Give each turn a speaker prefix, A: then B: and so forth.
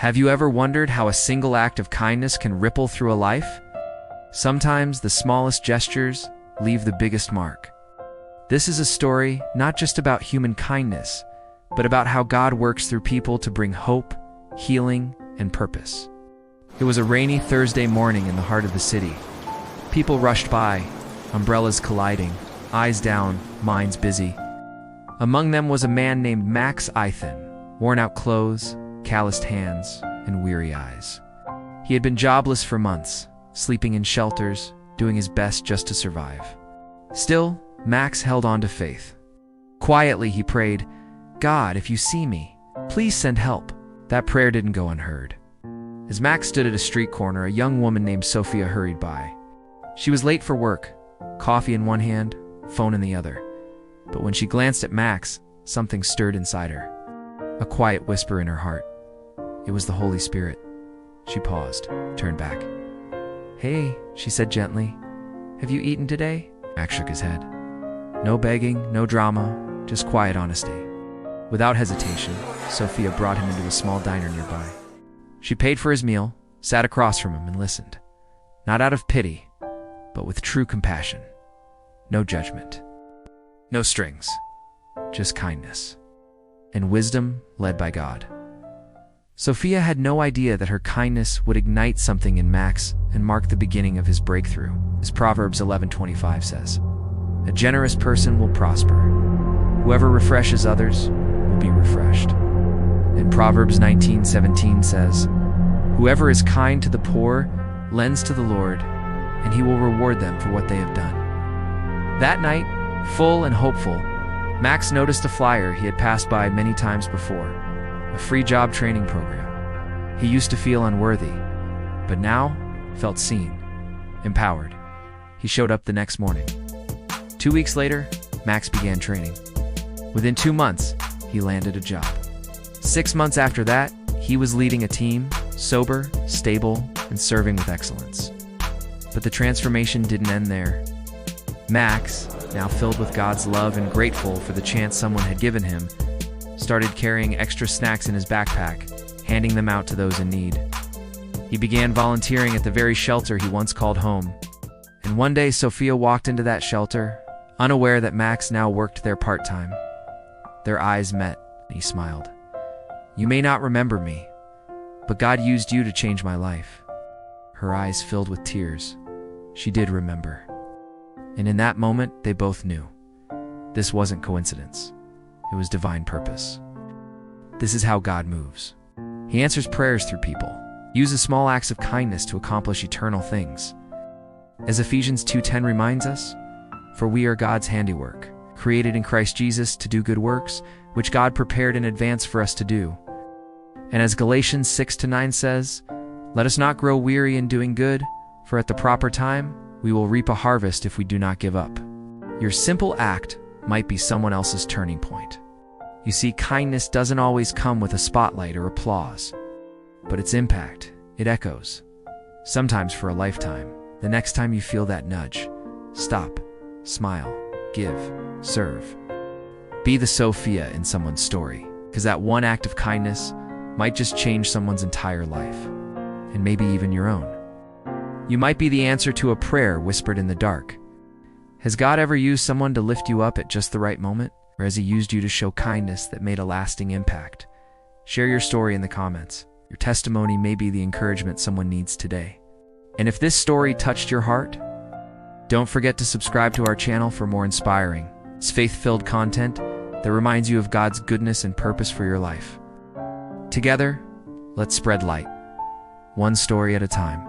A: Have you ever wondered how a single act of kindness can ripple through a life? Sometimes the smallest gestures leave the biggest mark. This is a story not just about human kindness, but about how God works through people to bring hope, healing, and purpose. It was a rainy Thursday morning in the heart of the city. People rushed by, umbrellas colliding, eyes down, minds busy. Among them was a man named Max Eithen, worn-out clothes, calloused hands, and weary eyes. He had been jobless for months, sleeping in shelters, doing his best just to survive. Still, Max held on to faith. Quietly, he prayed, "God, if you see me, please send help." That prayer didn't go unheard. As Max stood at a street corner, a young woman named Sophia hurried by. She was late for work, coffee in one hand, phone in the other. But when she glanced at Max, something stirred inside her. A quiet whisper in her heart. It was the Holy Spirit. She paused, turned back. "Hey," she said gently. "Have you eaten today?" Max shook his head. No begging, no drama, just quiet honesty. Without hesitation, Sophia brought him into a small diner nearby. She paid for his meal, sat across from him, and listened. Not out of pity, but with true compassion. No judgment. No strings. Just kindness. And wisdom led by God. Sophia had no idea that her kindness would ignite something in Max and mark the beginning of his breakthrough. As Proverbs 11:25 says, "A generous person will prosper. Whoever refreshes others will be refreshed." And Proverbs 19:17 says, "Whoever is kind to the poor lends to the Lord, and he will reward them for what they have done." That night, full and hopeful, Max noticed a flyer he had passed by many times before, a free job training program. He used to feel unworthy, but now felt seen, empowered. He showed up the next morning. 2 weeks later, Max began training. Within 2 months, he landed a job. 6 months after that, he was leading a team, sober, stable, and serving with excellence. But the transformation didn't end there. Max, now filled with God's love and grateful for the chance someone had given him, started carrying extra snacks in his backpack, handing them out to those in need. He began volunteering at the very shelter he once called home. And one day, Sophia walked into that shelter, unaware that Max now worked there part-time. Their eyes met, and he smiled. "You may not remember me, but God used you to change my life." Her eyes filled with tears. She did remember. And in that moment, they both knew. This wasn't coincidence. It was divine purpose. This is how God moves. He answers prayers through people, uses small acts of kindness to accomplish eternal things. As Ephesians 2:10 reminds us, "For we are God's handiwork, created in Christ Jesus to do good works, which God prepared in advance for us to do." And as Galatians 6-9 says, "Let us not grow weary in doing good, for at the proper time we will reap a harvest if we do not give up." Your simple act might be someone else's turning point. You see, kindness doesn't always come with a spotlight or applause, but its impact, it echoes, sometimes for a lifetime. The next time you feel that nudge, stop, smile, give, serve. Be the Sophia in someone's story, because that one act of kindness might just change someone's entire life, and maybe even your own. You might be the answer to a prayer whispered in the dark. Has God ever used someone to lift you up at just the right moment? Or has he used you to show kindness that made a lasting impact? Share your story in the comments. Your testimony may be the encouragement someone needs today. And if this story touched your heart, don't forget to subscribe to our channel for more inspiring, faith-filled content that reminds you of God's goodness and purpose for your life. Together, let's spread light, one story at a time.